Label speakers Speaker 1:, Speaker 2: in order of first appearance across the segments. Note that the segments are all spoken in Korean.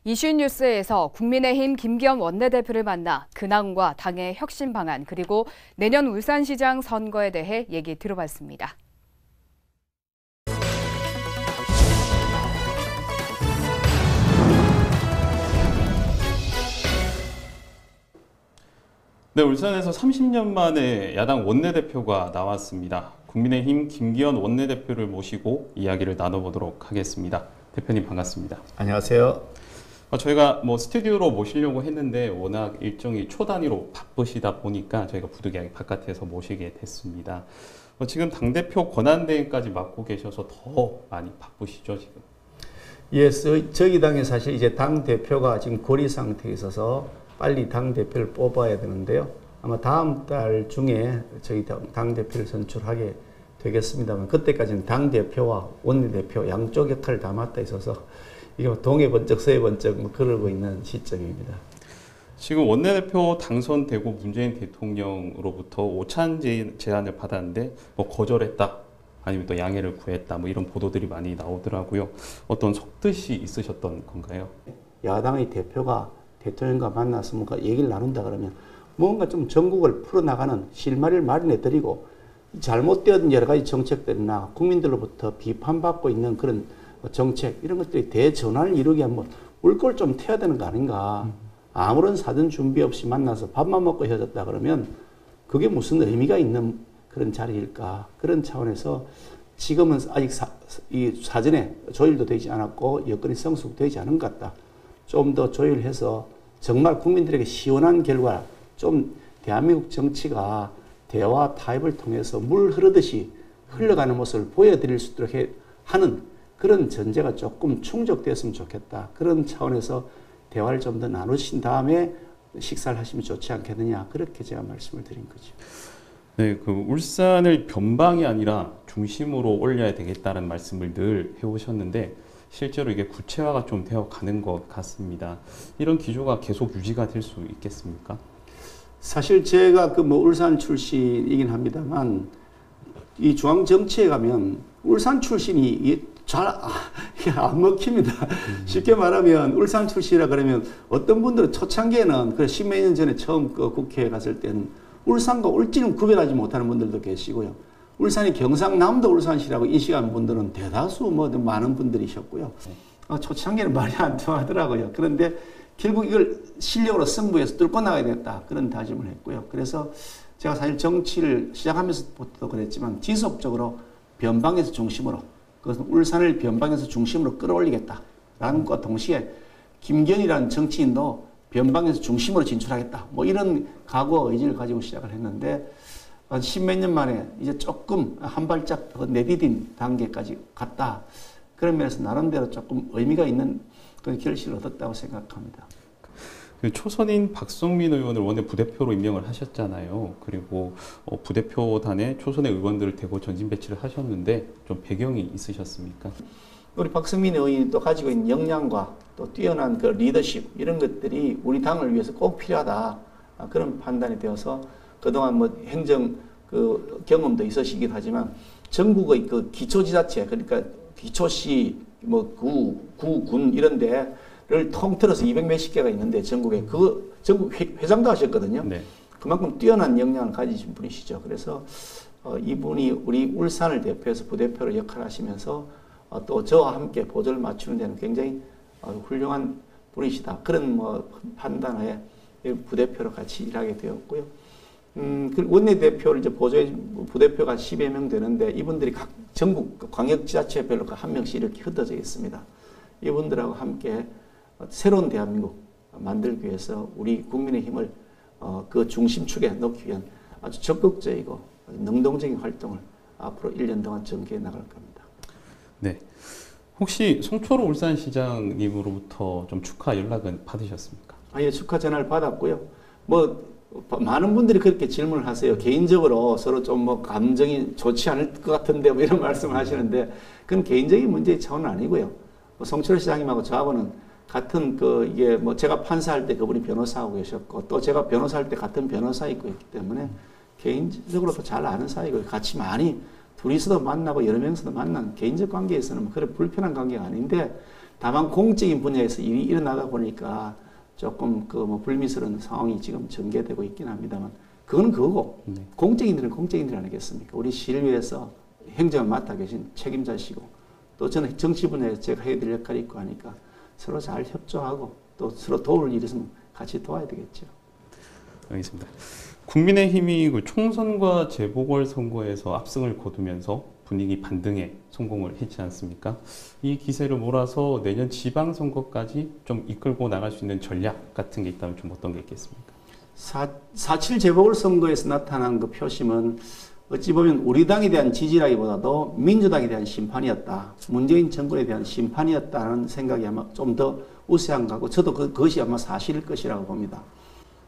Speaker 1: 이슈뉴스에서 국민의힘 김기현 원내대표를 만나 근황과 당의 혁신 방안 그리고 내년 울산시장 선거에 대해 얘기 들어봤습니다.
Speaker 2: 네, 울산에서 30년 만에 야당 원내대표가 나왔습니다. 국민의힘 김기현 원내대표를 모시고 이야기를 나눠보도록 하겠습니다. 대표님 반갑습니다.
Speaker 3: 안녕하세요.
Speaker 2: 저희가 스튜디오로 모시려고 했는데 워낙 일정이 초 단위로 바쁘시다 보니까 저희가 부득이하게 바깥에서 모시게 됐습니다. 지금 당대표 권한대행까지 맡고 계셔서 더 많이 바쁘시죠, 지금?
Speaker 3: 예, 저희 당에 사실 이제 당대표가 지금 고리 상태에 있어서 빨리 당대표를 뽑아야 되는데요. 아마 다음 달 중에 저희 당대표를 선출하게 되겠습니다만 그때까지는 당대표와 원내대표 양쪽 역할을 다 맡아 있어서 이게 동해 번쩍 서해 번쩍 그러고 있는 시점입니다.
Speaker 2: 지금 원내대표 당선되고 문재인 대통령으로부터 오찬 제안을 받았는데 거절했다 아니면 또 양해를 구했다 이런 보도들이 많이 나오더라고요. 어떤 속뜻이 있으셨던 건가요?
Speaker 3: 야당의 대표가 대통령과 만나서 뭔가 얘기를 나눈다 그러면 뭔가 좀 전국을 풀어나가는 실마리를 마련해드리고 잘못되었던 여러 가지 정책들이나 국민들로부터 비판받고 있는 그런 정책 이런 것들이 대전환을 이루기 위한 물꼬를 좀 태워야 되는 거 아닌가. 아무런 사전 준비 없이 만나서 밥만 먹고 헤어졌다 그러면 그게 무슨 의미가 있는 그런 자리일까. 그런 차원에서 지금은 아직 사전에 조율도 되지 않았고 여건이 성숙되지 않은 것 같다. 좀 더 조율해서 정말 국민들에게 시원한 결과 좀 대한민국 정치가 대화 타협을 통해서 물 흐르듯이 흘러가는 모습을 보여드릴 수 있도록 하는 그런 전제가 조금 충족되었으면 좋겠다. 그런 차원에서 대화를 좀 더 나누신 다음에 식사를 하시면 좋지 않겠느냐. 그렇게 제가 말씀을 드린 거죠.
Speaker 2: 네, 울산을 변방이 아니라 중심으로 올려야 되겠다는 말씀을 늘 해오셨는데 실제로 이게 구체화가 좀 되어 가는 것 같습니다. 이런 기조가 계속 유지가 될 수 있겠습니까?
Speaker 3: 사실 제가 울산 출신이긴 합니다만 이 중앙 정치에 가면 울산 출신이 잘 안 먹힙니다. 쉽게 말하면 울산 출신이라 그러면 어떤 분들은 초창기에는 그 십몇 년 전에 처음 국회에 갔을 때는 울산과 울진은 구별하지 못하는 분들도 계시고요. 울산이 경상남도 울산시라고 인식하는 분들은 대다수 많은 분들이셨고요. 초창기에는 말이 안 통하더라고요. 그런데 결국 이걸 실력으로 승부해서 뚫고 나가야 되겠다. 그런 다짐을 했고요. 그래서 제가 사실 정치를 시작하면서부터 그랬지만 지속적으로 변방에서 중심으로 그것은 울산을 변방에서 중심으로 끌어올리겠다라는 것과 동시에 김기현이라는 정치인도 변방에서 중심으로 진출하겠다. 이런 각오와 의지를 가지고 시작을 했는데 한 십몇 년 만에 이제 조금 한 발짝 더 내디딘 단계까지 갔다. 그런 면에서 나름대로 조금 의미가 있는 그런 결실을 얻었다고 생각합니다.
Speaker 2: 초선인 박성민 의원을 원내 부대표로 임명을 하셨잖아요. 그리고 부대표단에 초선의 의원들을 대거 전진 배치를 하셨는데 좀 배경이 있으셨습니까?
Speaker 3: 우리 박성민 의원이 또 가지고 있는 역량과 또 뛰어난 그 리더십 이런 것들이 우리 당을 위해서 꼭 필요하다. 그런 판단이 되어서 그동안 행정 경험도 있으시긴 하지만 전국의 기초지자체 그러니까 기초시 군 이런 데를 통틀어서 200몇십 개가 있는데 전국에 전국 회장도 하셨거든요. 네. 그만큼 뛰어난 역량을 가지신 분이시죠. 그래서 이분이 우리 울산을 대표해서 부대표로 역할을 하시면서 또 저와 함께 보조를 맞추는 데는 굉장히 훌륭한 분이시다. 그런 판단하에 부대표로 같이 일하게 되었고요. 원내대표를 이제 부대표가 10여 명 되는데 이분들이 각 전국 광역지자체별로 한 명씩 이렇게 흩어져 있습니다. 이분들하고 함께 새로운 대한민국 만들기 위해서 우리 국민의힘을 그 중심축에 놓기 위한 아주 적극적이고 능동적인 활동을 앞으로 1년 동안 전개해 나갈 겁니다.
Speaker 2: 네. 혹시 송철호 울산시장님으로부터 좀 축하 연락은 받으셨습니까?
Speaker 3: 예, 축하 전화를 받았고요. 많은 분들이 그렇게 질문을 하세요. 개인적으로 서로 좀 감정이 좋지 않을 것 같은데 이런 말씀을 하시는데 그건 개인적인 문제의 차원은 아니고요. 송철호 시장님하고 저하고는 같은 이게 제가 판사할 때 그분이 변호사하고 계셨고 또 제가 변호사할 때 같은 변호사이고 있기 때문에 개인적으로도 잘 아는 사이고 같이 많이 둘이서도 만나고 여러 명이서도 만난 개인적 관계에서는 그런 불편한 관계가 아닌데 다만 공적인 분야에서 일이 일어나다 보니까 조금 그 뭐 불미스러운 상황이 지금 전개되고 있긴 합니다만 그건 그거고 공적인 일은 공적인 일 아니겠습니까? 우리 시를 위해서 행정을 맡아 계신 책임자시고 또 저는 정치 분야에서 제가 해야 될 역할이 있고 하니까 서로 잘 협조하고 또 서로 도울 일이 있으면 같이 도와야 되겠죠.
Speaker 2: 알겠습니다. 국민의힘이 그 총선과 재보궐선거에서 압승을 거두면서 분위기 반등에 성공을 했지 않습니까? 이 기세를 몰아서 내년 지방선거까지 좀 이끌고 나갈 수 있는 전략 같은 게 있다면 좀 어떤 게 있겠습니까?
Speaker 3: 4.7 재보궐선거에서 나타난 그 표심은 어찌 보면 우리 당에 대한 지지라기보다도 민주당에 대한 심판이었다. 문재인 정권에 대한 심판이었다는 생각이 아마 좀 더 우세한 거고 저도 그것이 아마 사실일 것이라고 봅니다.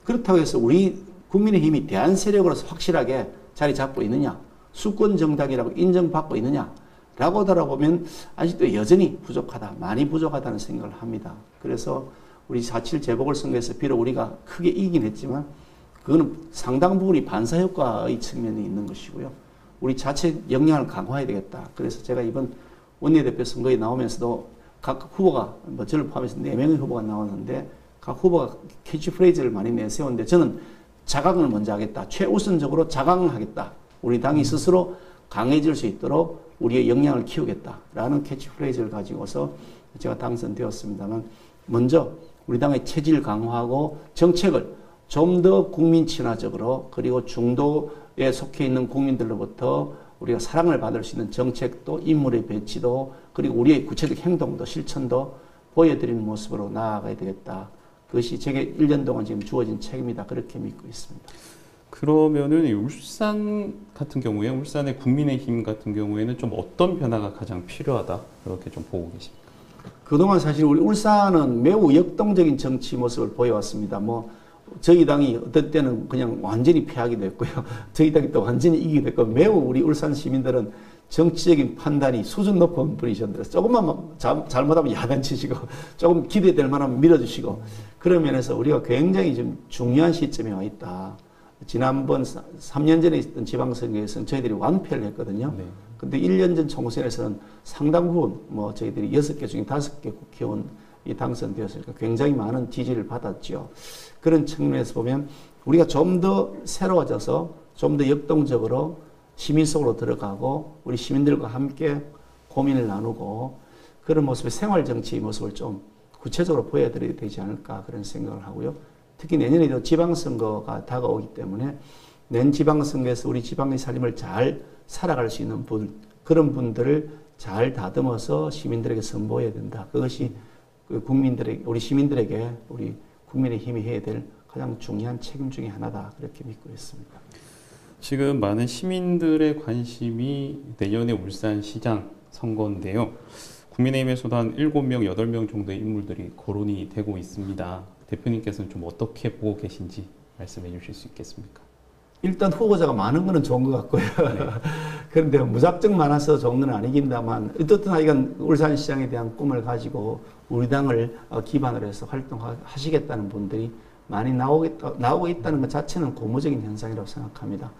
Speaker 3: 그렇다고 해서 우리 국민의힘이 대안세력으로서 확실하게 자리 잡고 있느냐, 수권 정당이라고 인정받고 있느냐라고 돌아보면 아직도 여전히 부족하다, 많이 부족하다는 생각을 합니다. 그래서 우리 4.7 재보궐선거에서 비록 우리가 크게 이기긴 했지만 그거는 상당 부분이 반사효과의 측면이 있는 것이고요. 우리 자체 역량을 강화해야 되겠다. 그래서 제가 이번 원내대표 선거에 나오면서도 각 후보가, 뭐 저를 포함해서 4명의 후보가 나왔는데 각 후보가 캐치프레이즈를 많이 내세웠는데 저는 자강을 먼저 하겠다. 최우선적으로 자강하겠다. 우리 당이 스스로 강해질 수 있도록 우리의 역량을 키우겠다라는 캐치프레이즈를 가지고서 제가 당선되었습니다만 먼저 우리 당의 체질 강화하고 정책을 좀 더 국민 친화적으로 그리고 중도에 속해 있는 국민들로부터 우리가 사랑을 받을 수 있는 정책도 인물의 배치도 그리고 우리의 구체적 행동도 실천도 보여드리는 모습으로 나아가야 되겠다. 그것이 제게 1년 동안 지금 주어진 책임이다. 그렇게 믿고 있습니다.
Speaker 2: 그러면은 울산 같은 경우에 울산의 국민의힘 같은 경우에는 좀 어떤 변화가 가장 필요하다 그렇게 좀 보고 계십니까?
Speaker 3: 그동안 사실 우리 울산은 매우 역동적인 정치 모습을 보여왔습니다. 뭐 저희 당이 어떤 때는 그냥 완전히 패하게 됐고요. 저희 당이 또 완전히 이기게 됐고 매우 우리 울산 시민들은 정치적인 판단이 수준 높은 분이셨는데 조금만 잘못하면 야단치시고 조금 기대될 만하면 밀어주시고 그런 면에서 우리가 굉장히 좀 중요한 시점에 와 있다. 지난번 3년 전에 있었던 지방선거에서는 저희들이 완패를 했거든요. 네. 근데 1년 전 총선에서는 상당 부분 뭐 저희들이 6개 중에 5개 국회의원이 당선되었으니까 굉장히 많은 지지를 받았죠. 그런 측면에서 보면 우리가 좀 더 새로워져서 좀 더 역동적으로 시민 속으로 들어가고 우리 시민들과 함께 고민을 나누고 그런 모습의 생활정치의 모습을 좀 구체적으로 보여드려야 되지 않을까 그런 생각을 하고요. 특히 내년에도 지방선거가 다가오기 때문에 내년 지방선거에서 우리 지방의 삶을 잘 살아갈 수 있는 분, 그런 분들을 잘 다듬어서 시민들에게 선보여야 된다. 그것이 국민들에게, 우리 시민들에게 우리 국민의힘이 해야 될 가장 중요한 책임 중에 하나다. 그렇게 믿고 있습니다.
Speaker 2: 지금 많은 시민들의 관심이 내년의 울산시장 선거인데요. 국민의힘에서도 한 7명, 8명 정도의 인물들이 거론이 되고 있습니다. 대표님께서는 좀 어떻게 보고 계신지 말씀해 주실 수 있겠습니까?
Speaker 3: 일단 후보자가 많은 것은 좋은 것 같고요. 네. 그런데 무작정 많아서 좋은 건 아니긴다만 어떻든 하여간 울산시장에 대한 꿈을 가지고 우리 당을 기반으로 해서 활동하시겠다는 분들이 많이 나오고 있다는 것 자체는 고무적인 현상이라고 생각합니다.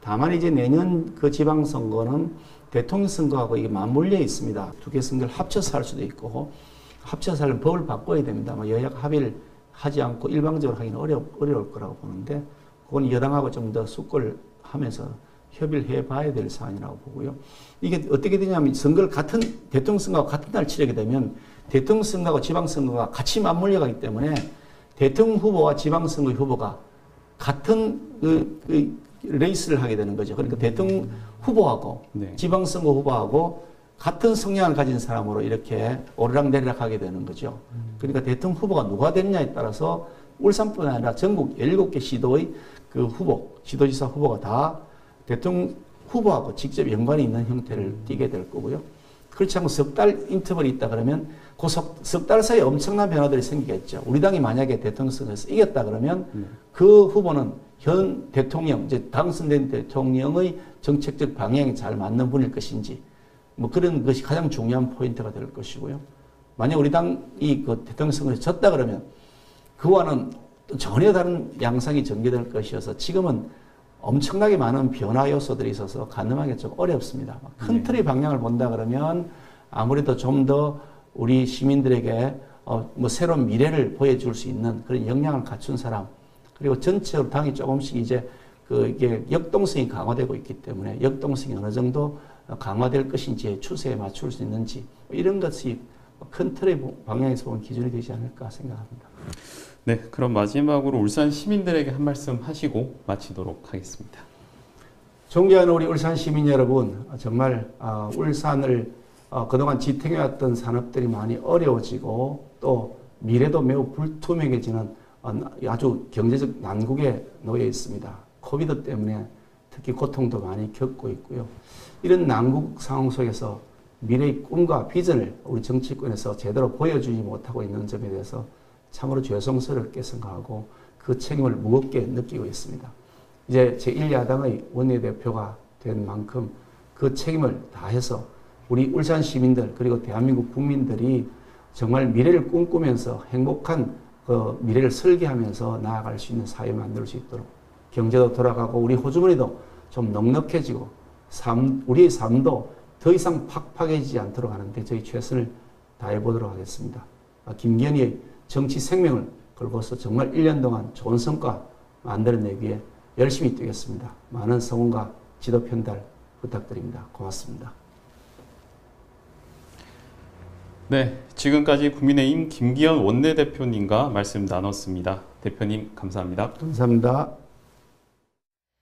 Speaker 3: 다만 이제 내년 그 지방선거는 대통령 선거하고 이게 맞물려 있습니다. 두 개 선거를 합쳐서 할 수도 있고 합쳐서 하려면 법을 바꿔야 됩니다. 여야가 합의를 하지 않고 일방적으로 하기는 어려울 거라고 보는데 그건 여당하고 좀 더 숙고를 하면서 협의를 해봐야 될 사안이라고 보고요. 이게 어떻게 되냐면 선거를 대통령 선거하고 같은 날 치르게 되면 대통령 선거하고 지방선거가 같이 맞물려 가기 때문에 대통령 후보와 지방선거 후보가 같은 레이스를 하게 되는 거죠. 그러니까 대통령 후보하고 네. 지방선거 후보하고 같은 성향을 가진 사람으로 이렇게 오르락내리락 하게 되는 거죠. 그러니까 대통령 후보가 누가 됐냐에 따라서 울산뿐 아니라 전국 17개 시도의 그 후보, 시도지사 후보가 다 대통령 후보하고 직접 연관이 있는 형태를 띠게 될 거고요. 그렇지 않고 석 달 인터벌이 있다 그러면 그 석 달 사이에 엄청난 변화들이 생기겠죠. 우리 당이 만약에 대통령 선거에서 이겼다 그러면 그 후보는 현 대통령, 이제 당선된 대통령의 정책적 방향이 잘 맞는 분일 것인지 뭐 그런 것이 가장 중요한 포인트가 될 것이고요. 만약 우리 당이 그 대통령 선거에서 졌다 그러면 그와는 전혀 다른 양상이 전개될 것이어서 지금은 엄청나게 많은 변화 요소들이 있어서 가늠하기 좀 어렵습니다. 큰 틀의 방향을 본다 그러면 아무래도 좀 더 우리 시민들에게 뭐 새로운 미래를 보여줄 수 있는 그런 역량을 갖춘 사람, 그리고 전체적으로 당이 조금씩 이제 이게 역동성이 강화되고 있기 때문에 역동성이 어느 정도 강화될 것인지 추세에 맞출 수 있는지 이런 것이 큰 틀의 방향에서 보면 기준이 되지 않을까 생각합니다.
Speaker 2: 네, 그럼 마지막으로 울산 시민들에게 한 말씀 하시고 마치도록 하겠습니다.
Speaker 3: 존경하는 우리 울산 시민 여러분, 정말 울산을 그동안 지탱해왔던 산업들이 많이 어려워지고 또 미래도 매우 불투명해지는 아주 경제적 난국에 놓여 있습니다. 코비드 때문에 특히 고통도 많이 겪고 있고요. 이런 난국 상황 속에서 미래의 꿈과 비전을 우리 정치권에서 제대로 보여주지 못하고 있는 점에 대해서 참으로 죄송스럽게 생각하고 그 책임을 무겁게 느끼고 있습니다. 이제 제1야당의 원내대표가 된 만큼 그 책임을 다해서 우리 울산 시민들 그리고 대한민국 국민들이 정말 미래를 꿈꾸면서 행복한 그 미래를 설계하면서 나아갈 수 있는 사회 만들 수 있도록 경제도 돌아가고 우리 호주머니도 좀 넉넉해지고 우리의 삶도 더 이상 팍팍해지지 않도록 하는데 저희 최선을 다해보도록 하겠습니다. 김기현의 정치 생명을 걸고서 정말 1년 동안 좋은 성과 만들어내기 위해 열심히 뛰겠습니다. 많은 성원과 지도 편달 부탁드립니다. 고맙습니다.
Speaker 2: 네, 지금까지 국민의힘 김기현 원내대표님과 말씀 나눴습니다. 대표님 감사합니다.
Speaker 3: 감사합니다.